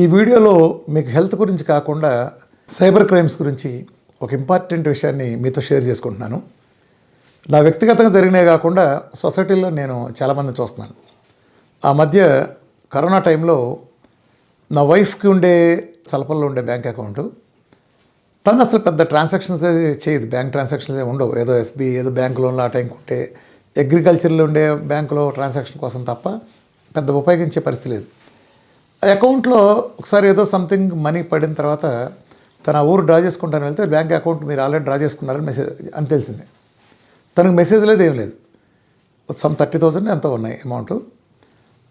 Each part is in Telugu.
ఈ వీడియోలో మీకు హెల్త్ గురించి కాకుండా సైబర్ క్రైమ్స్ గురించి ఒక ఇంపార్టెంట్ విషయాన్ని మీతో షేర్ చేసుకుంటున్నాను. నా వ్యక్తిగతంగా జరిగినవి కాకుండా సొసైటీలో నేను చాలామందిని చూస్తున్నాను. ఆ మధ్య కరోనా టైంలో నా వైఫ్కి ఉండే చలపల్లో ఉండే బ్యాంక్ అకౌంటు, తను అసలు పెద్ద ట్రాన్సాక్షన్స్ చేయదు, బ్యాంక్ ట్రాన్సాక్షన్స్ ఉండవు. ఏదో ఎస్బీ ఏదో బ్యాంక్ లోన్లో ఆ టైంకి ఉంటే అగ్రికల్చర్లో ఉండే బ్యాంకులో ట్రాన్సాక్షన్ కోసం తప్ప పెద్ద ఉపయోగించే పరిస్థితి లేదు. ఆ అకౌంట్లో ఒకసారి ఏదో సంథింగ్ మనీ పడిన తర్వాత తన ఊరు డ్రా చేసుకుంటాను వెళ్తే బ్యాంక్ అకౌంట్ మీరు ఆల్రెడీ డ్రా చేసుకున్నారని మెసేజ్ అని తెలిసింది. తనకు మెసేజ్ లేదు, ఏం లేదు. సమ్ 30,000 ఎంతో ఉన్నాయి అమౌంట్.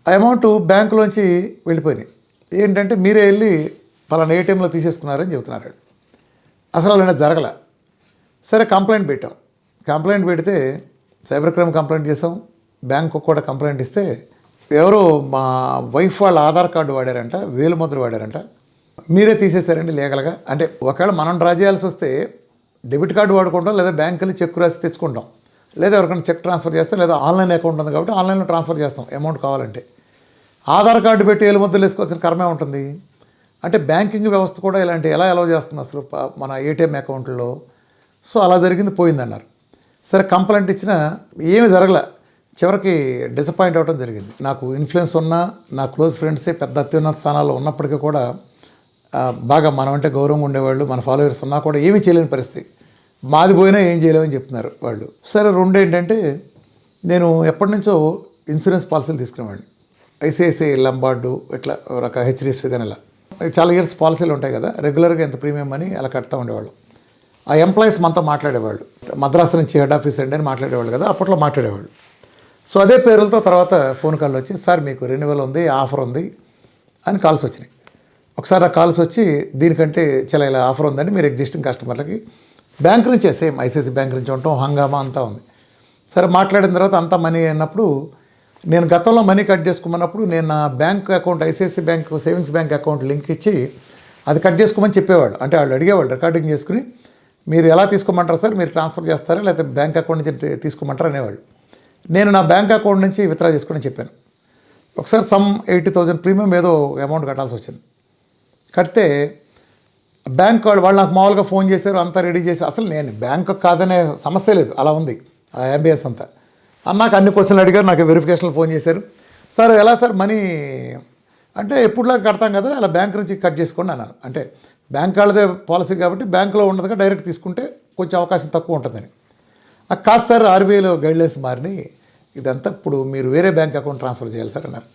ఆ అమౌంట్ బ్యాంకులోంచి వెళ్ళిపోయినాయి. ఏంటంటే మీరే వెళ్ళి పలానా ఏటీఎంలో తీసేసుకున్నారని చెబుతున్నారు. అసలు అలానే జరగల. సరే కంప్లైంట్ పెట్టాం. కంప్లైంట్ పెడితే సైబర్ క్రైమ్ కంప్లైంట్ చేసాం, బ్యాంకు కూడా కంప్లైంట్ ఇస్తే ఎవరో మా వైఫ్ వాళ్ళ ఆధార్ కార్డు వాడారంట, వేలుముద్ర వాడారంట, మీరే తీసేశారండి లీగల్గా. అంటే ఒకవేళ మనం డ్రా చేయాల్సి వస్తే డెబిట్ కార్డు వాడుకుంటాం, లేదా బ్యాంకుని చెక్ రాసి తెచ్చుకుంటాం, లేదా ఎవరికైనా చెక్ ట్రాన్స్ఫర్ చేస్తాం, లేదా ఆన్లైన్ అకౌంట్ ఉంది కాబట్టి ఆన్లైన్లో ట్రాన్స్ఫర్ చేస్తాం అమౌంట్ కావాలంటే. ఆధార్ కార్డు పెట్టి వేలుముద్రలు వేసుకోవాల్సిన కర్మే ఉంటుంది. అంటే బ్యాంకింగ్ వ్యవస్థ కూడా ఇలాంటి ఎలా అలౌ చేస్తుంది అసలు మన ఏటీఎం అకౌంట్లో. సో అలా జరిగింది, పోయిందన్నారు. సరే కంప్లైంట్ ఇచ్చినా ఏమీ జరగలే. చివరికి డిసప్పాయింట్ అవ్వడం జరిగింది. నాకు ఇన్ఫ్లుయెన్స్ ఉన్న నా క్లోజ్ ఫ్రెండ్సే పెద్ద అత్యున్నత స్థానాల్లో ఉన్నప్పటికీ కూడా బాగా మనం అంటే గౌరవంగా ఉండేవాళ్ళు, మన ఫాలోవర్స్ ఉన్నా కూడా ఏమీ చేయలేని పరిస్థితి. మాది పోయినా ఏం చేయలేమని చెప్తున్నారు వాళ్ళు. సరే ఏంటంటే నేను ఎప్పటి నుంచో ఇన్సూరెన్స్ పాలసీలు తీసుకునేవాడిని. ఐసిఐసిఐ, లంబార్డు, ఇట్లా రక హెచ్డిఎఫ్సి కానీ ఇలా చాలా ఇయర్స్ పాలసీలు ఉంటాయి కదా, రెగ్యులర్గా ఎంత ప్రీమియం అని అలా కడతా ఉండేవాళ్ళు. ఆ ఎంప్లాయీస్ మనతో మాట్లాడేవాళ్ళు, మద్రాసు నుంచి హెడ్ ఆఫీస్ అండి అని మాట్లాడేవాళ్ళు కదా, అప్పట్లో మాట్లాడేవాళ్ళు. సో అదే పేరులతో తర్వాత ఫోన్ కాల్ వచ్చి, సార్ మీకు రెన్యువల్ ఉంది, ఆఫర్ ఉంది అని కాల్స్ వచ్చినాయి. ఒకసారి ఆ కాల్స్ వచ్చి దీనికంటే చాలా ఇలా ఆఫర్ ఉందని మీరు ఎగ్జిస్టింగ్ కస్టమర్లకి బ్యాంక్ నుంచే, సేమ్ ఐసిఐసి బ్యాంక్ నుంచి ఉండటం హంగామా అంతా ఉంది. సరే మాట్లాడిన తర్వాత అంతా మనీ అన్నప్పుడు నేను గతంలో మనీ కట్ చేసుకోమన్నప్పుడు నేను నా bank account ICICI bank savings bank account link ఇచ్చి అది కట్ చేసుకోమని చెప్పేవాడు. అంటే వాళ్ళు అడిగేవాళ్ళు రికార్డింగ్ చేసుకుని, మీరు ఎలా తీసుకోమంటారు సార్, మీరు ట్రాన్స్ఫర్ చేస్తారా లేకపోతే బ్యాంక్ అకౌంట్ నుంచి తీసుకోమంటారు అనేవాళ్ళు. నేను నా బ్యాంక్ అకౌంట్ నుంచి విత్డ్రా చేసుకుని చెప్పాను. ఒకసారి సమ్ 80,000 ప్రీమియం ఏదో అమౌంట్ కట్టాల్సి వచ్చింది. కడితే బ్యాంక్ వాళ్ళు నాకు మామూలుగా ఫోన్ చేశారు, అంతా రెడీ చేసి, అసలు నేను బ్యాంకు కాదనే సమస్య లేదు, అలా ఉంది ఆ అంబియన్స్ అంతా. నాకు అన్ని క్వశ్చన్లు అడిగారు, నాకు వెరిఫికేషన్లు ఫోన్ చేశారు. సార్ ఎలా సార్ మనీ అంటే ఎప్పుడులా కడతాం కదా, అలా బ్యాంక్ నుంచి కట్ చేసుకోండి అన్నారు. అంటే బ్యాంక్ వాళ్ళదే పాలసీ కాబట్టి బ్యాంకులో ఉండదుగా, డైరెక్ట్ తీసుకుంటే కొంచెం అవకాశం తక్కువ ఉంటుందని. కాదు సార్, ఆర్బీఐలో గైడ్లైన్స్ మారినాయి, ఇదంతా ఇప్పుడు మీరు వేరే బ్యాంక్ అకౌంట్ ట్రాన్స్ఫర్ చేయాలి సార్ అన్నారు.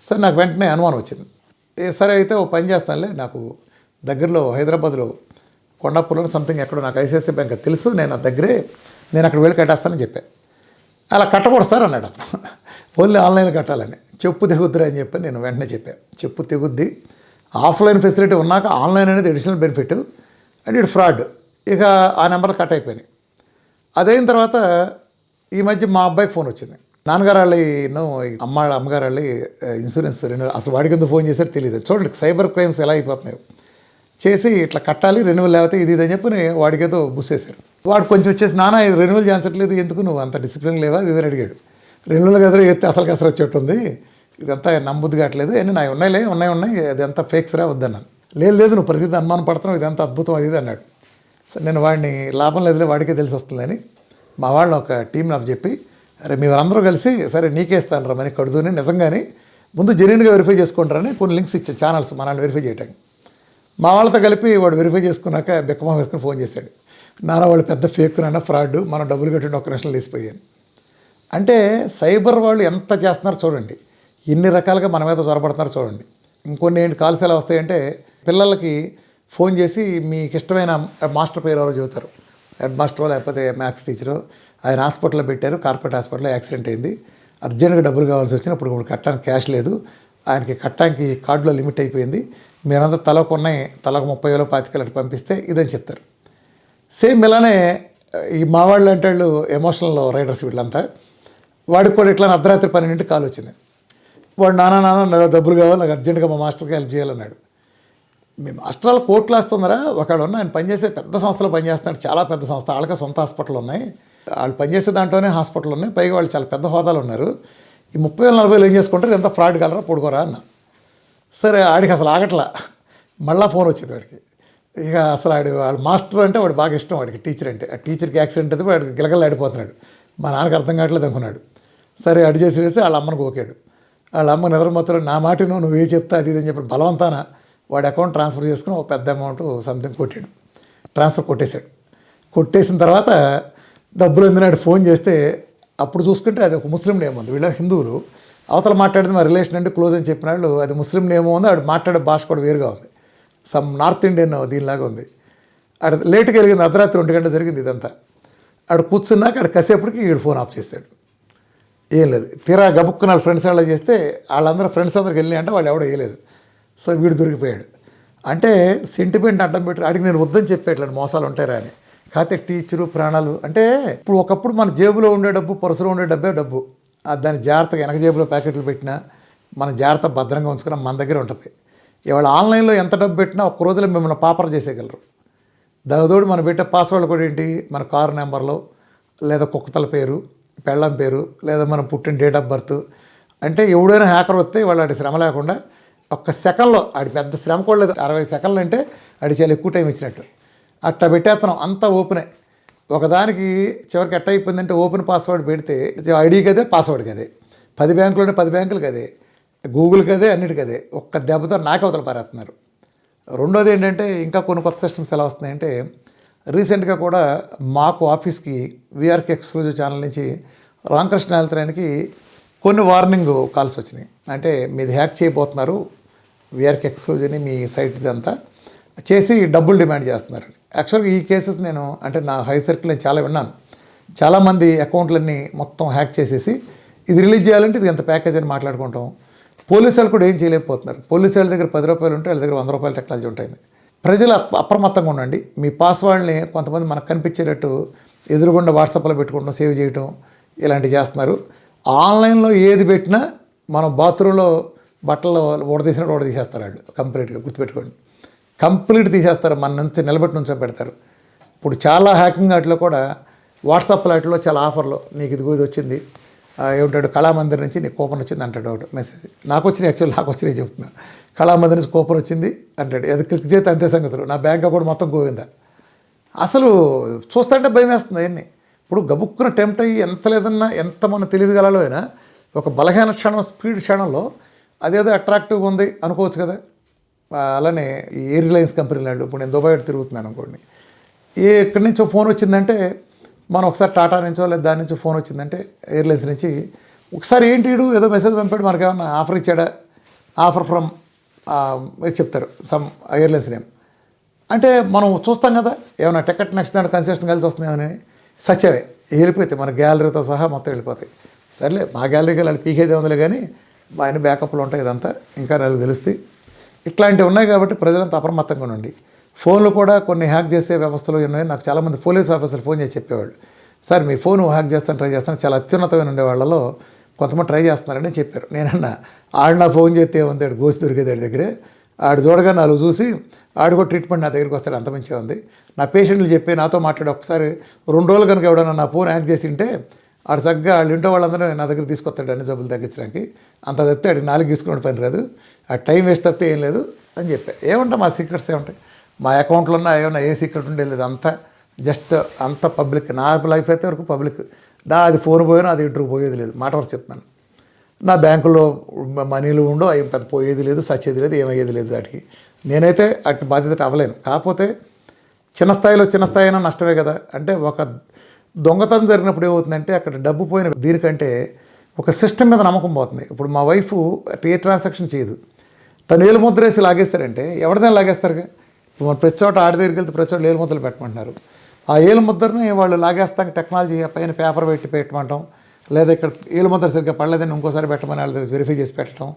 సార్ నాకు వెంటనే అనుమానం వచ్చింది. సరే అయితే ఓ పని చేస్తానులే, నాకు దగ్గరలో హైదరాబాద్లో కొండాపూర్లో సంథింగ్ ఎక్కడో నాకు ఐసిఐసిఐ బ్యాంక్ తెలుసు, నేను దగ్గరే, నేను అక్కడ వెళ్ళి కట్టేస్తానని చెప్పాను. అలా కట్టకూడదు సార్ అన్నాడు అతను. ఓన్లీ ఆన్లైన్లో కట్టాలని. చెప్పు తెగుద్దురా అని చెప్పి నేను వెంటనే చెప్పాను, చెప్పు తెగుద్ది, ఆఫ్లైన్ ఫెసిలిటీ ఉన్నాక ఆన్లైన్ అనేది అడిషనల్ బెనిఫిట్ అండ్ ఇటు ఫ్రాడ్. ఇక ఆ నెంబర్ కట్ అయిపోయినాయి. అదైన తర్వాత ఈ మధ్య మా అబ్బాయికి ఫోన్ వచ్చింది, నాన్నగారు వాళ్ళు అమ్మగారు వాళ్ళు ఇన్సూరెన్స్ రెన్యువల్, అసలు వాడికి ఎందుకు ఫోన్ చేశారో తెలియదు. చూడండి సైబర్ క్రైమ్స్ ఎలా అయిపోతున్నాయి. చేసి ఇట్లా కట్టాలి, రెన్యువల్ లేకపోతే ఇది అని చెప్పి వాడికి ఏదో బుస్సేశారు. వాడు కొంచెం వచ్చేసి, నాన్న ఇది రెన్యువల్ చేయించట్లేదు, ఎందుకు నువ్వు అంత డిసిప్లిన్ లేవా ఇది అని అడిగాడు. రెన్యువల్ కదా ఎత్తే అసలు కసరు వచ్చేట్టు ఉంది, ఇదంతా నమ్ముద్ది కావట్లేదు, అని నా ఉన్నాయి అదంతా ఫేక్స్ రా వద్దన్నాను. లేదు నువ్వు ప్రతిదీ అనుమానం పడుతున్నావు, ఇదంతా అద్భుతం అది అన్నాడు. సరే నేను వాడిని లాభం లేదులే, వాడికే తెలిసి వస్తుందని మా వాళ్ళని ఒక టీం నాకు చెప్పి, అరే మీరందరూ కలిసి సరే నీకే ఇస్తాను రా మనీ కడుతూనే, నిజంగానే ముందు జెన్యూన్గా వెరిఫై చేసుకుంటారని కొన్ని లింక్స్ ఇచ్చాను ఛానల్స్ మన వాళ్ళు వెరిఫై చేయడానికి. మా వాళ్ళతో కలిపి వాడు వెరిఫై చేసుకున్నాక బెక్కమా వేసుకుని ఫోన్ చేశాడు, నాన్న వాళ్ళు పెద్ద ఫేక్ నాన్న, ఫ్రాడ్, మనం డబ్బులు కట్టిండి ఒక్క నిమిషంలో తీసిపోయాను. అంటే సైబర్ వాళ్ళు ఎంత చేస్తున్నారో చూడండి, ఎన్ని రకాలుగా మన మీద చొరబడుతున్నారో చూడండి. ఇంకొన్ని ఏంటి కాల్స్ ఎలా వస్తాయంటే, పిల్లలకి ఫోన్ చేసి మీకు ఇష్టమైన మాస్టర్ పేరు ఎవరో చెబుతారు, హెడ్ మాస్టరో లేకపోతే మ్యాథ్స్ టీచరో, ఆయన హాస్పిటల్లో పెట్టారు, కార్పొరేట్ హాస్పిటల్లో యాక్సిడెంట్ అయింది, అర్జెంట్గా డబ్బులు కావాల్సి వచ్చిన, ఇప్పుడు కట్టడానికి క్యాష్ లేదు, ఆయనకి కట్టడానికి కార్డులో లిమిట్ అయిపోయింది, మీరంతా తలకు 30,000 25,000 పంపిస్తే ఇదని చెప్తారు. సేమ్ ఇలానే ఈ మా వాళ్ళు అంటే వాళ్ళు ఎమోషనల్ రైడర్స్ వీళ్ళంతా, వాడికి కూడా ఇట్లా అర్ధరాత్రి 12 కాల్ వచ్చింది. వాడు నాన్న డబ్బులు కావాలి, నాకు అర్జెంటుగా మా మాస్టర్కి హెల్ప్ చేయాలన్నాడు. మీ మాస్టర్ కోట్లు వేస్తుందరా, ఒకళ్ళు ఆయన పనిచేసే పెద్ద సంస్థలో పనిచేస్తున్నాడు, చాలా పెద్ద సంస్థ, వాళ్ళకి సొంత హాస్పిటల్ ఉన్నాయి, వాళ్ళు పనిచేసే దాంట్లోనే హాస్పిటల్ ఉన్నాయి, పైగా వాళ్ళు చాలా పెద్ద హోదాలు ఉన్నారు, ఈ 30,000 40,000 ఏం చేసుకుంటారు, ఎంత ఫ్రాడ్ కలరా పడుకోరా అన్న. సరే ఆడికి అసలు ఆగట్లా, మళ్ళీ ఫోన్ వచ్చింది వాడికి. ఇక అసలు వాళ్ళ మాస్టర్ అంటే వాడు బాగా ఇష్టం, వాడికి టీచర్ అంటే. ఆ టీచర్కి యాక్సిడెంట్ అయితే వాడికి గిలగలాడిపోతున్నాడు. మా నాన్నకి అర్థం కావట్లేదు అనుకున్నాడు. సరే అడి చేసి వాళ్ళ అమ్మను గోకాడు. వాళ్ళ అమ్మ నిద్రమత్తులో నా మాట నువ్వు ఏ చెప్తా అది అని చెప్పి బలవంతాన వాడి అకౌంట్ ట్రాన్స్ఫర్ చేసుకుని ఒక పెద్ద అమౌంట్ సంథింగ్ కొట్టాడు. ట్రాన్స్ఫర్ కొట్టేశాడు. కొట్టేసిన తర్వాత డబ్బులు అందినాడు. ఫోన్ చేస్తే అప్పుడు చూసుకుంటే అది ఒక ముస్లిం నేమ్ ఉంది. వీళ్ళ హిందువులు. అవతల మాట్లాడితే మా రిలేషన్ అంటే క్లోజ్ అని చెప్పినాళ్ళు, అది ముస్లిం నేమ్ ఉంది. ఆడు మాట్లాడే భాష కూడా వేరుగా ఉంది. సమ్ నార్త్ ఇండియన్ దీనిలాగా ఉంది. ఆడ లేట్గా జరిగింది, అర్ధరాత్రి 1 గంట జరిగింది ఇదంతా. ఆడు కూర్చున్నాక ఆడ కసేపటికి వీడు ఫోన్ ఆఫ్ చేశాడు. ఏం లేదు. తీరా గబుక్కున్న ఫ్రెండ్స్ వాళ్ళ చేస్తే వాళ్ళందరూ ఫ్రెండ్స్ అందరికి వెళ్ళి అంటే వాళ్ళు ఎవడో వేయలేదు. సో వీడు దొరికిపోయాడు. అంటే సెంటిమెంట్ అడ్డం పెట్టి ఆడికి నేను వద్దని చెప్పేట్లాంటి మోసాలు ఉంటారా అని. కాకపోతే టీచరు ప్రాణాలు అంటే ఇప్పుడు ఒకప్పుడు మన జేబులో ఉండే డబ్బు, పర్సులో ఉండే డబ్బు దాన్ని జాగ్రత్తగా వెనక జేబులో ప్యాకెట్లు పెట్టినా మనం జాగ్రత్త భద్రంగా ఉంచుకున్నా మన దగ్గర ఉంటుంది. ఇవాళ ఆన్లైన్లో ఎంత డబ్బు పెట్టినా ఒక్క రోజులో మిమ్మల్ని పాపర్ చేసేయగలరు. దానితోడు మనం పెట్టే పాస్వర్డ్ కూడా ఏంటి, మన కారు నెంబర్లో లేదా కుక్కపిల్ల పేరు, పెళ్ళం పేరు, లేదా మనం పుట్టిన డేట్ ఆఫ్ బర్త్. అంటే ఎవడైనా హ్యాకర్ వస్తే వాళ్ళు ఆడి శ్రమ లేకుండా ఒక్క సెకండ్లో, ఆడి పెద్ద శ్రమ కూడా లేదు, 60 సెకండ్లు అంటే ఆడి చాలా ఎక్కువ టైం ఇచ్చినట్టు అట్లా పెట్టేస్తున్నాం. అంతా ఓపెనే. ఒకదానికి చివరికి ఎట్ట అయిపోయిందంటే ఓపెన్ పాస్వర్డ్ పెడితే ఐడీకి అదే, పాస్వర్డ్కి అదే, 10 బ్యాంకులు అంటే 10 బ్యాంకులకి అదే, గూగుల్కి అదే, అన్నిటికీ అదే. ఒక్క దెబ్బతో నాకే అవతల పారేస్తున్నారు. రెండోది ఏంటంటే ఇంకా కొన్ని కొత్త సిస్టమ్స్ ఎలా వస్తున్నాయంటే, రీసెంట్గా కూడా మాకు ఆఫీస్కి వీఆర్కే ఎక్స్క్లూజివ్ ఛానల్ నుంచి రామకృష్ణ హెల్త్లైన్కి కొన్ని వార్నింగ్ కాల్స్ వచ్చినాయి. అంటే మీది హ్యాక్ చేయబోతున్నారు, వీఆర్కే ఎక్స్క్లూజివ్ని మీ సైట్ ఇదంతా చేసి డబ్బులు డిమాండ్ చేస్తున్నారని. యాక్చువల్గా ఈ కేసెస్ నేను అంటే నా హై సర్కిల్ నేను చాలా విన్నాను. చాలామంది అకౌంట్లన్నీ మొత్తం హ్యాక్ చేసేసి ఇది రిలీజ్ చేయాలంటే ఇది ఎంత ప్యాకేజ్ అని మాట్లాడుకుంటాం. పోలీసు వాళ్ళు కూడా ఏం చేయలేకపోతున్నారు. పోలీసు వాళ్ళ దగ్గర 10 రూపాయలు ఉంటే వాళ్ళ దగ్గర 100 రూపాయల టెక్నాలజీ ఉంటుంది. ప్రజలు అప్రమత్తంగా ఉండండి. మీ పాస్వర్డ్ని కొంతమంది మనకు కనిపించేటట్టు ఎదురుగుండా వాట్సాప్లో పెట్టుకోవడం, సేవ్ చేయటం ఇలాంటివి చేస్తున్నారు. ఆన్లైన్లో ఏది పెట్టినా మనం బాత్రూంలో బట్టలు ఓడదీసినట్టు తీసేస్తారు వాళ్ళు. కంప్లీట్గా గుర్తుపెట్టుకోండి, కంప్లీట్ తీసేస్తారు. మన నుంచి నిలబెట్టి నుంచో పెడతారు. ఇప్పుడు చాలా హ్యాకింగ్ వాటిలో కూడా వాట్సాప్ వాటిలో చాలా ఆఫర్లు, నీకు ఇది వచ్చింది ఏమిటాడు, కళామందిర్ నుంచి నీకు కూపన్ వచ్చింది అంటాడు ఒకటి మెసేజ్. నాకు వచ్చినాయి, యాక్చువల్ నాకు వచ్చినాయి చెప్తున్నాను. కళామందిర్ నుంచి కూపన్ వచ్చింది అంటాడు. అది క్లిక్ చేస్తే అంతే సంగతులు. నా బ్యాంక్ అకౌంట్ మొత్తం గోవిందా. అసలు చూస్తుంటే భయం వేస్తుంది అవన్నీ. ఇప్పుడు గబుక్కున టెంప్ట్ అయ్యి ఎంత లేదన్నా, ఎంత మన తెలివిగలలో అయినా ఒక బలహీన క్షణం, స్పీడ్ క్షణంలో అదేదో అట్రాక్టివ్గా ఉంది అనుకోవచ్చు కదా. అలానే ఈ ఎయిర్లైన్స్ కంపెనీ వాళ్ళు, ఇప్పుడు నేను దుబాయ్ తిరుగుతున్నాను అనుకోండి, ఎక్కడి నుంచో ఫోన్ వచ్చిందంటే మనం ఒకసారి టాటా నుంచో లేదా దాని నుంచో ఫోన్ వచ్చిందంటే ఎయిర్లైన్స్ నుంచి ఒకసారి ఏంటి ఏదో మెసేజ్ పంపాడు, మనకి ఏమన్నా ఆఫర్ ఇచ్చాడా, ఆఫర్ ఫ్రమ్ చెప్తారు సమ్ ఎయిర్లైన్స్ నేమ్. అంటే మనం చూస్తాం కదా, ఏమైనా టికెట్ నెక్స్ట్ దాంట్లో కన్సెషన్ కలిసి వస్తున్నాయని సచ్చేవే వెళ్ళిపోతాయి, మన గ్యాలరీతో సహా మొత్తం వెళ్ళిపోతాయి. సర్లే మా గ్యాలరీకి వెళ్ళి పీకేదే ఉందిలే కానీ మా ఆయన బ్యాకప్లు ఉంటాయి, ఇదంతా ఇంకా నాకు తెలుస్తాయి. ఇట్లాంటివి ఉన్నాయి కాబట్టి ప్రజలంతా అప్రమత్తంగా ఉండండి. ఫోన్లు కూడా కొన్ని హ్యాక్ చేసే వ్యవస్థలు ఉన్నాయి. నాకు చాలామంది పోలీస్ ఆఫీసర్లు ఫోన్ చేసి చెప్పేవాళ్ళు, సార్ మీ ఫోన్ హ్యాక్ చేస్తాను ట్రై చేస్తాను, చాలా అత్యున్నతమైన ఉండే వాళ్ళలో కొంతమంది ట్రై చేస్తున్నారని చెప్పారు. నేనన్నా ఆడు నా ఫోన్ చేస్తే ఉంది, ఆడు గోసి దొరికేది ఆడి దగ్గరే, ఆడు చూడగా నాలుగు చూసి ఆడు కూడా ట్రీట్మెంట్ నా దగ్గరికి వస్తాడు, అంత మంచిగా ఉంది. నా పేషెంట్లు చెప్పి నాతో మాట్లాడి ఒకసారి 2 రోజులు కనుక ఎవడన్నా నా ఫోన్ హ్యాక్ చేసి ఉంటే ఆడు చక్కగా వాళ్ళు ఇంట్లో వాళ్ళందరూ నా దగ్గర తీసుకొస్తాడు అన్ని జబ్బులు తగ్గించడానికి. అంత తప్పితే ఆడికి 4 తీసుకునే పని రాదు, ఆ టైం వేస్ట్ తప్పితే ఏం లేదు అని చెప్పారు. ఏముంటాయి మా సీక్రెట్స్ ఏముంటాయి, మా అకౌంట్లో ఉన్న ఏమన్నా ఏ సీక్రెట్ ఉండేది, అంతా జస్ట్ అంత పబ్లిక్. నా లైఫ్ అయితే వరకు పబ్లిక్. అది ఫోన్ పోయినా అది ఇంటర్వ్యూ పోయేది లేదు, మాట వరకు చెప్తున్నాను. నా బ్యాంకులో మనీలు ఉండవు, అవి పెద్ద పోయేది లేదు, సచ్చేది లేదు, ఏమయ్యేది లేదు. వాటికి నేనైతే అటు బాధ్యత అవ్వలేను. కాకపోతే చిన్న స్థాయి అయినా నష్టమే కదా. అంటే ఒక దొంగతనం జరిగినప్పుడు ఏమవుతుందంటే అక్కడ డబ్బు పోయిన దీనికంటే ఒక సిస్టమ్ మీద నమ్మకం పోతుంది. ఇప్పుడు మా వైఫ్ ఏ ట్రాన్సాక్షన్ చేయదు, తను ఏలు ముద్ర వేసి లాగేస్తారంటే ఎవరిదైనా లాగేస్తారుగా. ఇప్పుడు మన ప్రతి చోట ఆడి దగ్గరికి వెళ్తే ప్రతి చోట ఏలు ముద్రలు పెట్టమంటున్నారు. ఆ ఏలు ముద్రని వాళ్ళు లాగేస్తాక టెక్నాలజీ పైన పేపర్ పెట్టి పెట్టమంటాం, లేదా ఇక్కడ ఏలు ముద్ర సరిగ్గా పడలేదని ఇంకోసారి పెట్టమని వాళ్ళు వెరిఫై చేసి పెట్టడం,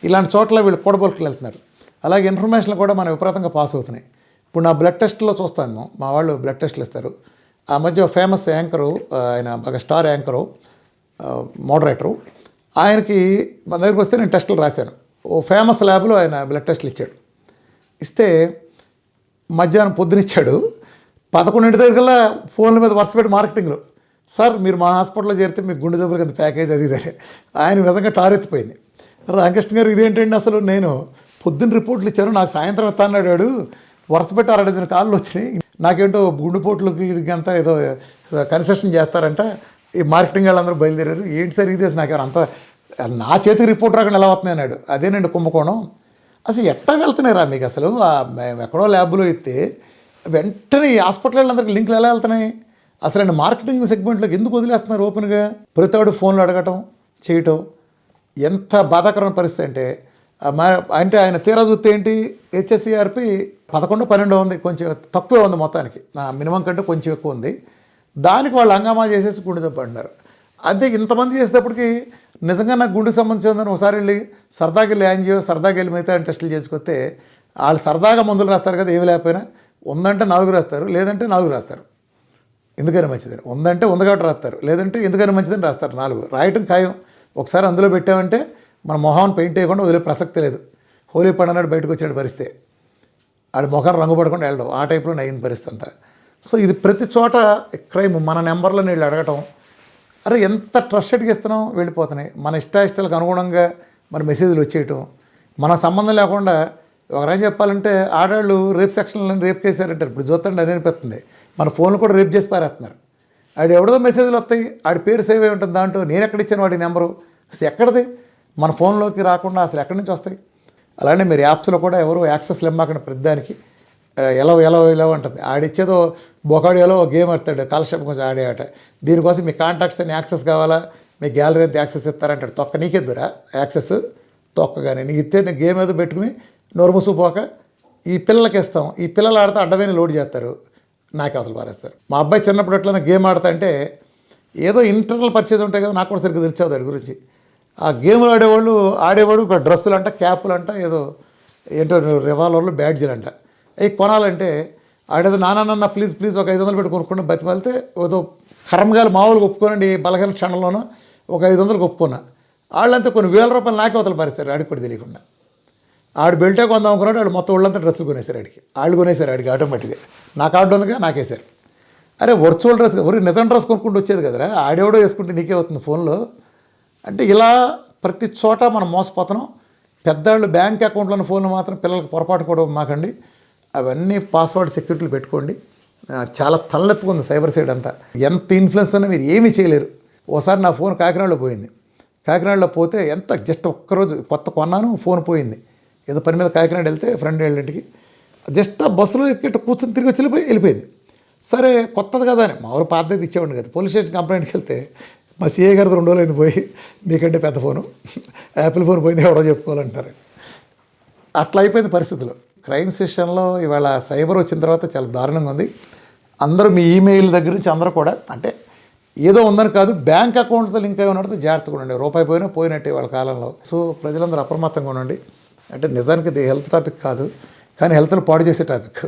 ఇలాంటి చోట్ల వీళ్ళు కూడబొలుకులు వెళ్తున్నారు. అలాగే ఇన్ఫర్మేషన్లు కూడా మనం విపరీతంగా పాస్ అవుతున్నాయి. ఇప్పుడు నా బ్లడ్ టెస్ట్లో చూస్తాను, మా వాళ్ళు బ్లడ్ టెస్ట్లు ఇస్తారు. ఆ మధ్య ఫేమస్ యాంకరు, ఆయన బాగా స్టార్ యాంకరు, మోడరేటరు, ఆయనకి మన దగ్గరికి వస్తే నేను టెస్టులు రాశాను. ఓ ఫేమస్ ల్యాబ్లో ఆయన బ్లడ్ టెస్టులు ఇచ్చాడు. ఇస్తే మధ్యాహ్నం పొద్దునిచ్చాడు, 11 దగ్గర ఫోన్ల మీద వరుస పెట్టి మార్కెటింగ్లో సార్ మీరు మా హాస్పిటల్లో చేరితే మీకు గుండె జబ్బులు కింద ప్యాకేజ్ అది ఇదే. ఆయన నిజంగా టారెత్తిపోయింది. రామకృష్ణ గారు ఇదేంటండి అసలు, నేను పొద్దున్న రిపోర్ట్లు ఇచ్చాను, నాకు సాయంత్రం ఇస్తా అన్నాడు వాడు, వరుస పెట్టి 6 డజన్ కాళ్ళు వచ్చినాయి, నాకేంటో గుండెపోట్లకి అంతా ఏదో కన్సెషన్ చేస్తారంట, ఈ మార్కెటింగ్ వాళ్ళందరూ బయలుదేరారు, ఏంటి సార్ ఇది అసలు నాకేమో అంత నా చేతికి రిపోర్ట్ రాకుండా ఎలా వస్తున్నాయి అన్నాడు. అదేనండి కుంభకోణం. అసలు ఎట్టా వెళ్తున్నాయిరా మీకు అసలు, మేము ఎక్కడో ల్యాబ్లో ఇస్తే వెంటనే ఈ హాస్పిటల్ వాళ్ళందరికీ లింకులు ఎలా వెళ్తున్నాయి అసలు అండి? మార్కెటింగ్ సెగ్మెంట్లోకి ఎందుకు వదిలేస్తున్నారు ఓపెన్గా? ప్రతివాడు ఫోన్లో అడగటం చేయటం ఎంత బాధాకరమైన పరిస్థితి అంటే, అంటే ఆయన తీరా చూస్తే ఏంటి, హెచ్ఎస్సిఆర్పి 11, 12 ఉంది, కొంచెం తక్కువే ఉంది మొత్తానికి, నా మినిమం కంటే కొంచెం ఎక్కువ ఉంది. దానికి వాళ్ళు హంగామా చేసేసి గుండె జబ్బు అంటున్నారు. అదే ఇంతమంది చేసేటప్పటికి నిజంగా నాకు గుండెకి సంబంధించిందని ఒకసారి వెళ్ళి సరదాకి వెళ్ళి యాంజియో, సరదాకి వెళ్ళి మిగతా టెస్టులు చేసుకొస్తే వాళ్ళు సరదాగా మందులు రాస్తారు కదా, ఏమి లేకపోయినా ఉందంటే 4 రాస్తారు, లేదంటే 4 రాస్తారు. ఎందుకైనా మంచిదని, ఉందంటే ఉంది కాబట్టి రాస్తారు, లేదంటే ఎందుకైనా మంచిదని రాస్తారు. 4 రాయటం ఖాయం. ఒకసారి అందులో పెట్టామంటే మన మొహాన్ని పెయింట్ వేయకుండా వదిలే ప్రసక్తి లేదు. హోలీ పండుగ బయటకు వచ్చిన పరిస్థితి, ఆడి మొఖాన్ని రంగు పడకుండా వెళ్ళడం, ఆ టైప్లో అయింది పరిస్థితి అంతా. సో ఇది ప్రతి చోట క్రైమ్. మన నెంబర్లో వీళ్ళు అడగటం, అరే ఎంత ట్రస్టెడ్గా ఇస్తున్నాం, వెళ్ళిపోతున్నాయి. మన ఇష్టాయిష్టాలకు అనుగుణంగా మన మెసేజ్లు వచ్చేయటం, మన సంబంధం లేకుండా. ఒకరేం చెప్పాలంటే ఆడవాళ్ళు రేప్ సెక్షన్లో రేప్ చేశారంటారు. ఇప్పుడు చూస్తుంటే అదే అనిపిస్తుంది, మన ఫోన్లు కూడా రేప్ చేసి పారేస్తున్నారు. ఆడు ఎవడో మెసేజ్లు వస్తాయి, ఆడి పేరు సేవ్ అయి ఉంటుంది దాంట్లో, నేను ఎక్కడిచ్చాను వాడి నెంబరు, అసలు ఎక్కడిది మన ఫోన్లోకి రాకుండా అసలు ఎక్కడి నుంచి వస్తాయి? అలానే మీరు యాప్స్లో కూడా ఎవరు యాక్సెస్లు ఇమ్మకండి ప్రతిదానికి. ఎలా ఉంటుంది, ఆడిచ్చేదో బొకాడియోలో గేమ్ ఆడతాడు, కాలక్షేపం కొంచెం ఆడే ఆట, దీనికోసం మీ కాంటాక్ట్స్ అని యాక్సెస్ కావాలా, మీ గ్యాలరీ అంతా యాక్సెస్ ఇస్తారంటాడు. తొక్క నీకెద్దురా యాక్సెస్, తొక్కగానే నీకు ఇస్తే నేను గేమ్ ఏదో పెట్టుకుని నోరు మూసుకుపోక ఈ పిల్లలకి ఇస్తాం. ఈ పిల్లలు ఆడితే అడ్డమైన లోడ్ చేస్తారు, నాకే అవతలు పారేస్తారు. మా అబ్బాయి చిన్నప్పుడు ఎట్లా గేమ్ ఆడతా అంటే ఏదో ఇంటర్నల్ పర్చేజ్ ఉంటాయి కదా, నాకు కూడా సరిగ్గా తెలిసేది వాడి గురించి. ఆ గేమ్లు ఆడేవాడు ఒక డ్రెస్సులు అంట, క్యాపులు అంట, ఏదో ఏంటో రివాల్వర్లు, బ్యాడ్జీలు అంట, అవి కొనాలంటే ఆడేదో నాన్న ప్లీజ్ ఒక 500 పెట్టి కొనుక్కుంటే బతిమాలితే ఏదో కర్మగాలు మామూలుగా ఒప్పుకోనండి, బలహీన క్షణంలోనూ ఒక 500 ఒప్పుకున్నా. వాళ్ళంతా కొన్ని ₹1000 నాకే అవతలు పారేస్తారు, ఆడికి కూడా తెలియకుండా. ఆడు బెల్టే కొందాం అనుకున్నాడు, వాడు మొత్తం ఒళ్ళంతా డ్రెస్సులు కొనేశారు ఆడికి. వాళ్ళు కొనేశారు ఆడికి ఆటోమేటిక్గా. నా కార్డు ఉందిగా నాకేశారు. అరే వర్చువల్ డ్రెస్, నిజం డ్రెస్ కొనుక్కుంటూ వచ్చేది కదరా, ఆడేవడో వేసుకుంటే నీకే అవుతుంది ఫోన్లో. అంటే ఇలా ప్రతి చోట మనం మోసపోతున్నాం. పెద్దవాళ్ళు బ్యాంక్ అకౌంట్లోని ఫోన్లు మాత్రం పిల్లలకు పొరపాటు కూడా మాకండి, అవన్నీ పాస్వర్డ్ సెక్యూరిటీలు పెట్టుకోండి. చాలా తలనొప్పిగా ఉంది సైబర్ సైడ్ అంతా. ఎంత ఇన్ఫ్లుయెన్స్ అన్నా మీరు ఏమీ చేయలేరు. ఓసారి నా ఫోన్ కాకినాడలో పోయింది. కాకినాడలో పోతే ఎంత జస్ట్ ఒక్కరోజు కొత్త కొన్నాను, ఫోన్ పోయింది. ఏదో పని మీద కాకినాడ వెళ్తే ఫ్రెండ్ వాళ్ళింటికి జస్ట్ ఆ బస్సులో ఎక్కి కూర్చొని తిరిగి వచ్చి వెళ్ళిపోయింది. సరే కొత్తది కదా అని మామూలు పాతది ఇచ్చేవాడిని కదా. పోలీస్ స్టేషన్ కంప్లైంట్కి వెళ్తే మా సీఏ గారితో 2 రోజులు అయింది పోయి, మీకంటే పెద్ద ఫోను, యాపిల్ ఫోన్ పోయింది ఎవడో చెప్పుకోవాలంటారు. అట్లా అయిపోయింది పరిస్థితులు. క్రైమ్ సెషన్లో ఇవాళ సైబర్ వచ్చిన తర్వాత చాలా దారుణంగా ఉంది. అందరూ మీ ఈమెయిల్ దగ్గర నుంచి అందరూ కూడా, అంటే ఏదో ఉందని కాదు, బ్యాంక్ అకౌంట్తో లింక్ అయి ఉన్నట్టు జాగ్రత్తగా ఉండండి. రూపాయి పోయినట్టే వాళ్ళ కాలంలో. సో ప్రజలందరూ అప్రమత్తంగా ఉండండి. అంటే నిజానికి ఇది హెల్త్ టాపిక్ కాదు, కానీ హెల్త్ను పాడు చేసే టాపిక్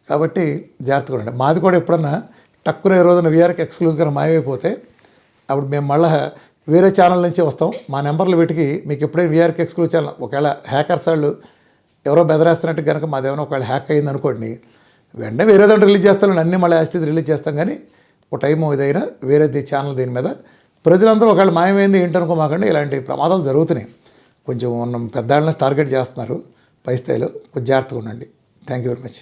కాబట్టి జాగ్రత్తగా ఉండండి. మాది కూడా ఎప్పుడన్నా టక్కున ఏ రోజున వీఆర్కి ఎక్స్క్లూజివ్గా మాయమైపోతే అప్పుడు మేము మళ్ళీ వేరే ఛానల్ నుంచి వస్తాం. మా నెంబర్లు వీటికి మీకు ఎప్పుడైనా వీఆర్కి ఎక్స్క్లూజివ్ ఛానల్ ఒకవేళ హ్యాకర్స్ వాళ్ళు ఎవరో బెదరేస్తున్నట్టు కనుక మాదేమైనా ఒకవేళ హ్యాక్ అయింది అనుకోండి, వెంటనే వేరే దాంట్లో రిలీజ్ చేస్తాను, అన్నీ మళ్ళీ యాస్టీజ్ రిలీజ్ చేస్తాం. కానీ ఒక టైము ఇదైనా వేరేది ఛానల్ దీని మీద ప్రజలందరూ ఒకవేళ మాయమైంది ఏంటనుకోమాకండి. ఇలాంటి ప్రమాదాలు జరుగుతున్నాయి. కొంచెం ఉన్న పెద్దవాళ్ళని టార్గెట్ చేస్తున్నారు పై స్థాయిలో. కొంచెం జాగ్రత్తగా ఉండండి. Thank you very much.